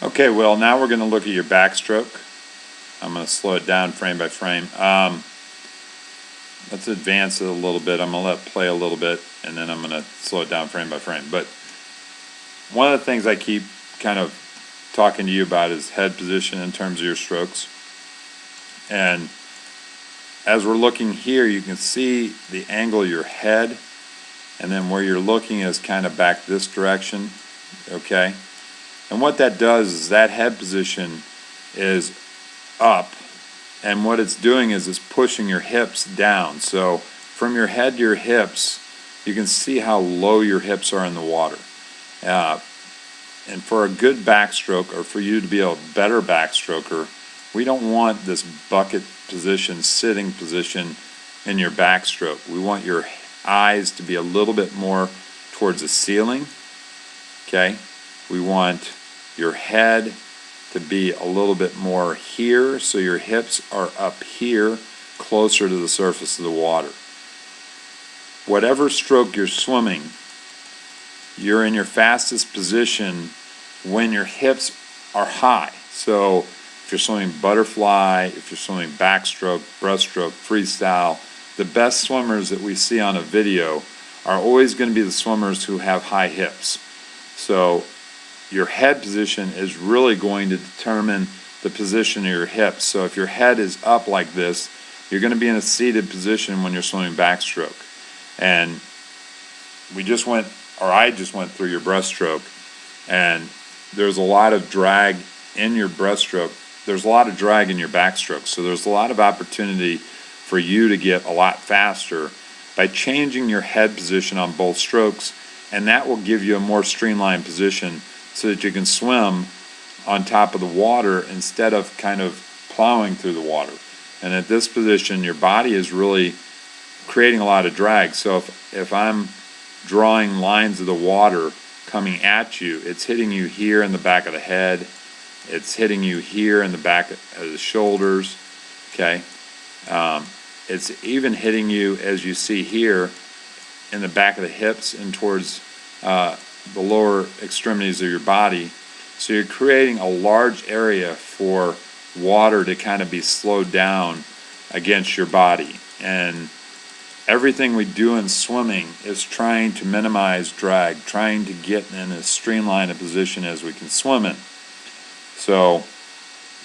Okay, well, now we're going to look at your backstroke. I'm going to slow it down frame by frame. Let's advance it a little bit. I'm going to let it play a little bit, and then I'm going to slow it down frame by frame. But one of the things I keep kind of talking to you about is head position in terms of your strokes. And as we're looking here, you can see the angle of your head, and then where you're looking is kind of back this direction, okay? And what that does is that head position is up, and what it's doing is it's pushing your hips down. So from your head to your hips, you can see how low your hips are in the water. And for a good backstroke, or for you to be a better backstroker, we don't want this bucket position, sitting position in your backstroke. We want your eyes to be a little bit more towards the ceiling, okay? We want your head to be a little bit more here, so your hips are up here, closer to the surface of the water. Whatever stroke you're swimming, you're in your fastest position when your hips are high. So if you're swimming butterfly, if you're swimming backstroke, breaststroke, freestyle, the best swimmers that we see on a video are always going to be the swimmers who have high hips. So your head position is really going to determine the position of your hips. So if your head is up like this, you're going to be in a seated position when you're swimming backstroke. And I just went through your breaststroke, and there's a lot of drag in your breaststroke. There's a lot of drag in your backstroke. So there's a lot of opportunity for you to get a lot faster by changing your head position on both strokes, and that will give you a more streamlined position so that you can swim on top of the water instead of kind of plowing through the water. And at this position, your body is really creating a lot of drag. So if I'm drawing lines of the water coming at you, it's hitting you here in the back of the head, it's hitting you here in the back of the shoulders, okay? It's even hitting you, as you see here, in the back of the hips and towards the lower extremities of your body. So you're creating a large area for water to kind of be slowed down against your body. And everything we do in swimming is trying to minimize drag, trying to get in as streamlined a position as we can swim in. So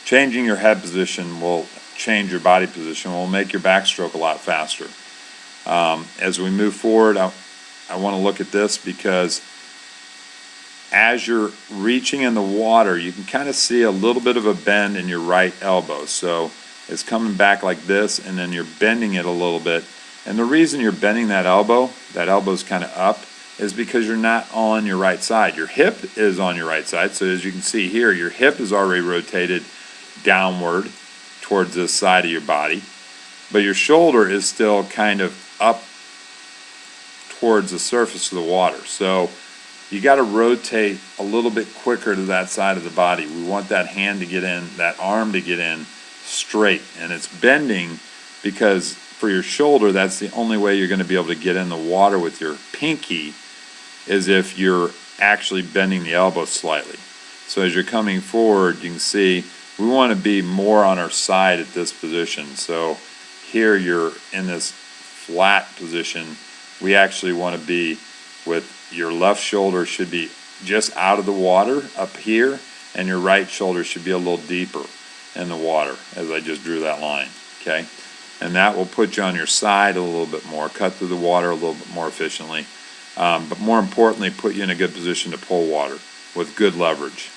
changing your head position will change your body position, will make your backstroke a lot faster. As we move forward, I want to look at this because as you're reaching in the water, you can kind of see a little bit of a bend in your right elbow. So it's coming back like this, and then you're bending it a little bit. And the reason you're bending that elbow's kind of up, is because you're not on your right side. Your hip is on your right side. So as you can see here, your hip is already rotated downward towards this side of your body, but your shoulder is still kind of up towards the surface of the water. So you got to rotate a little bit quicker to that side of the body. We want that hand to get in, that arm to get in straight, and it's bending because for your shoulder, that's the only way you're going to be able to get in the water with your pinky, is if you're actually bending the elbow slightly. So as you're coming forward, you can see we want to be more on our side at this position. So here you're in this flat position. We actually want to be with your left shoulder should be just out of the water up here, and your right shoulder should be a little deeper in the water, as I just drew that line, okay? And that will put you on your side a little bit more, cut through the water a little bit more efficiently, but more importantly, put you in a good position to pull water with good leverage.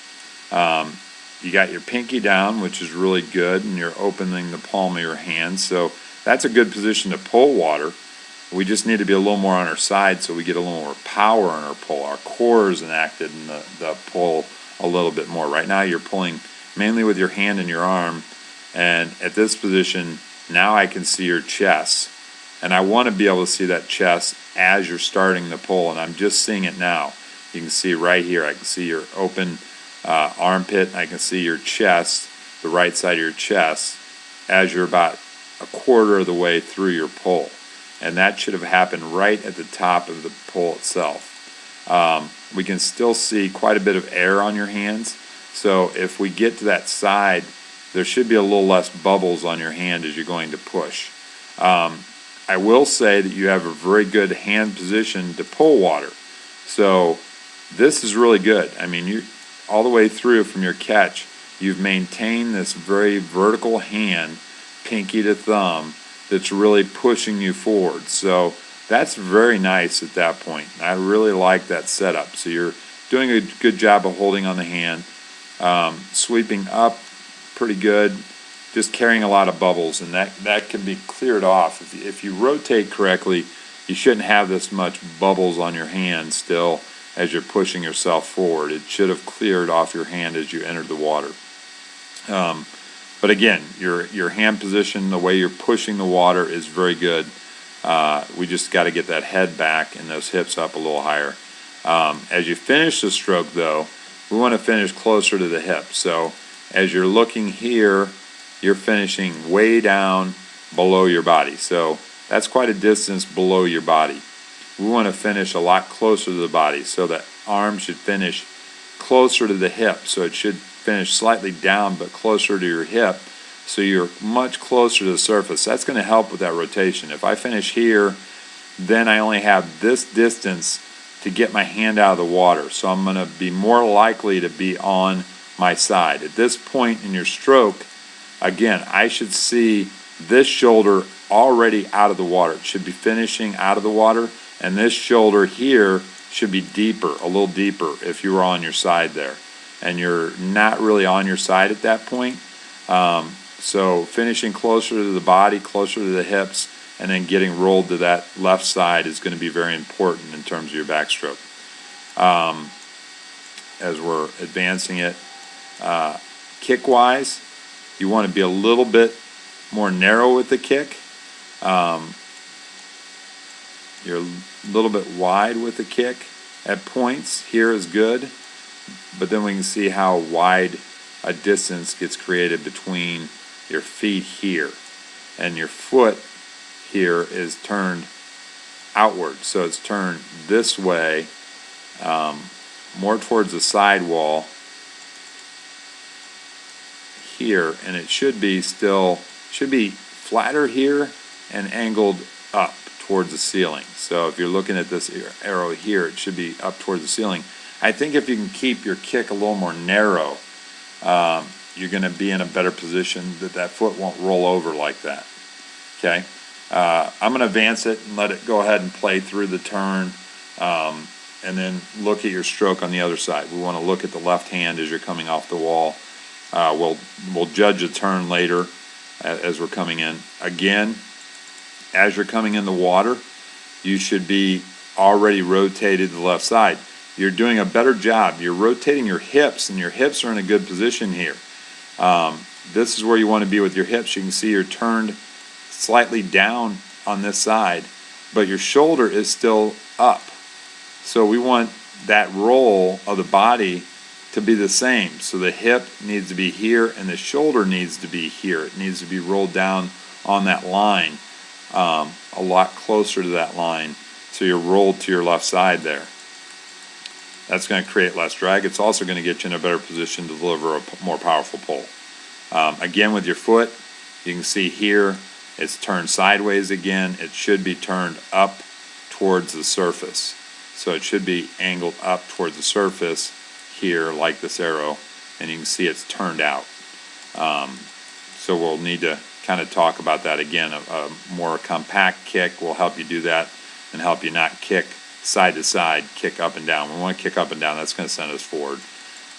You got your pinky down, which is really good, and you're opening the palm of your hand, so that's a good position to pull water. We just need to be a little more on our side so we get a little more power on our pull. Our core is enacted in the pull a little bit more. Right now you're pulling mainly with your hand and your arm, and at this position, now I can see your chest, and I want to be able to see that chest as you're starting the pull, and I'm just seeing it now. You can see right here, I can see your open armpit, I can see your chest, the right side of your chest, as you're about a quarter of the way through your pull. And that should have happened right at the top of the pull itself. We can still see quite a bit of air on your hands, So if we get to that side, there should be a little less bubbles on your hand as you're going to push. I will say that you have a very good hand position to pull water. So this is really good. I mean, you all the way through from your catch, you've maintained this very vertical hand, pinky to thumb, that's really pushing you forward. So that's very nice at that point. I really like that setup. So you're doing a good job of holding on the hand, sweeping up pretty good, just carrying a lot of bubbles, and that can be cleared off. If you rotate correctly, you shouldn't have this much bubbles on your hand still as you're pushing yourself forward. It should have cleared off your hand as you entered the water. But again, your hand position, the way you're pushing the water is very good. We just got to get that head back and those hips up a little higher. As you finish the stroke, though, we want to finish closer to the hip. So as you're looking here, you're finishing way down below your body. So that's quite a distance below your body. We want to finish a lot closer to the body, so that arm should finish closer to the hip. So it should finish slightly down but closer to your hip, so you're much closer to the surface. That's going to help with that rotation. If I finish here, then I only have this distance to get my hand out of the water, so I'm going to be more likely to be on my side. At this point in your stroke, again, I should see this shoulder already out of the water. It should be finishing out of the water, and this shoulder here should be deeper, a little deeper if you were on your side there. And you're not really on your side at that point. So finishing closer to the body, closer to the hips, and then getting rolled to that left side is going to be very important in terms of your backstroke. As we're advancing it, kick-wise, you want to be a little bit more narrow with the kick. You're a little bit wide with the kick at points. Here is good, but then we can see how wide a distance gets created between your feet here, and your foot here is turned outward, so it's turned this way, more towards the sidewall here, and it should be flatter here and angled up towards the ceiling. So if you're looking at this arrow here, it should be up towards the ceiling. I think if you can keep your kick a little more narrow, you're going to be in a better position that foot won't roll over like that. Okay, I'm going to advance it and let it go ahead and play through the turn, and then look at your stroke on the other side. We want to look at the left hand as you're coming off the wall. We'll judge the turn later as we're coming in. Again, as you're coming in the water, you should be already rotated to the left side. You're doing a better job. You're rotating your hips, and your hips are in a good position here. This is where you want to be with your hips. You can see you're turned slightly down on this side, but your shoulder is still up. So we want that roll of the body to be the same. So the hip needs to be here, and the shoulder needs to be here. It needs to be rolled down on that line, a lot closer to that line, so you're rolled to your left side there. That's going to create less drag. It's also going to get you in a better position to deliver a more powerful pull. Again, with your foot, you can see here it's turned sideways again. It should be turned up towards the surface. So it should be angled up towards the surface here, like this arrow, and you can see it's turned out. So we'll need to kind of talk about that again. A more compact kick will help you do that and help you not kick side to side, kick up and down. We want to kick up and down. That's going to send us forward.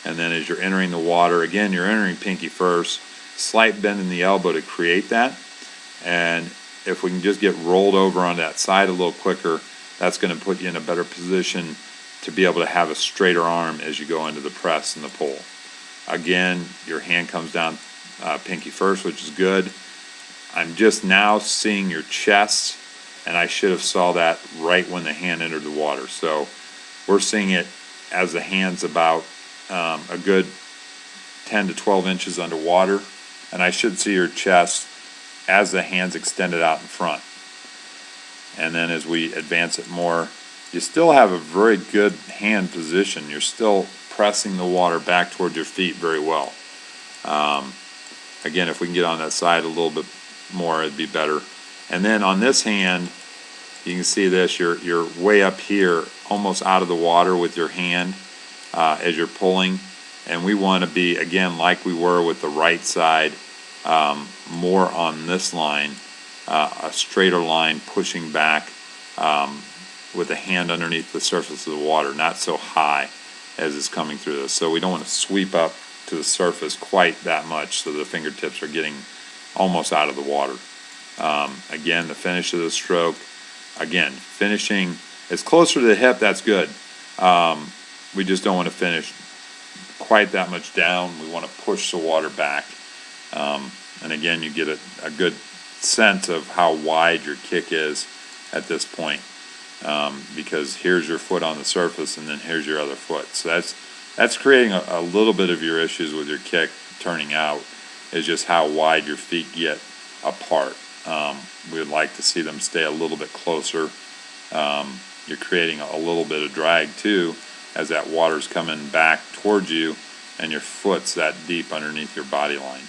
And then as you're entering the water, again, you're entering pinky first, slight bend in the elbow to create that. And if we can just get rolled over on that side a little quicker, that's going to put you in a better position to be able to have a straighter arm as you go into the press and the pull. Again, your hand comes down pinky first, which is good. I'm just now seeing your chest, and I should have saw that right when the hand entered the water. So we're seeing it as the hand's about a good 10 to 12 inches underwater, and I should see your chest as the hand's extended out in front. And then as we advance it more, you still have a very good hand position. You're still pressing the water back toward your feet very well. Again, if we can get on that side a little bit more, it'd be better. And then on this hand, you can see this, you're way up here, almost out of the water with your hand as you're pulling. And we want to be, again, like we were with the right side, more on this line, a straighter line pushing back with the hand underneath the surface of the water, not so high as is coming through this. So we don't want to sweep up to the surface quite that much so the fingertips are getting almost out of the water. Again, the finish of the stroke, again, finishing as closer to the hip, that's good. We just don't want to finish quite that much down. We want to push the water back. And again, you get a good sense of how wide your kick is at this point, because here's your foot on the surface and then here's your other foot. So that's creating a little bit of your issues with your kick turning out, is just how wide your feet get apart. We would like to see them stay a little bit closer. You're creating a little bit of drag too as that water's coming back towards you and your foot's that deep underneath your body line.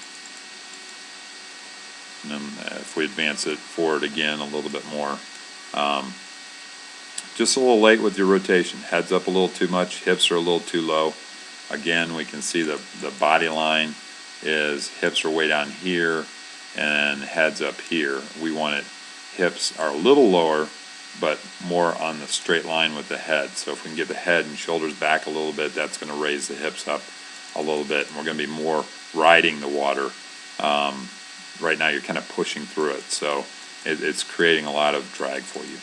And then if we advance it forward again a little bit more, just a little late with your rotation. Head's up a little too much, hips are a little too low. Again, we can see the body line is, hips are way down here and head's up here. We want it, hips are a little lower but more on the straight line with the head. So if we can get the head and shoulders back a little bit, that's going to raise the hips up a little bit, and we're going to be more riding the water. Right now you're kind of pushing through it, so it's creating a lot of drag for you.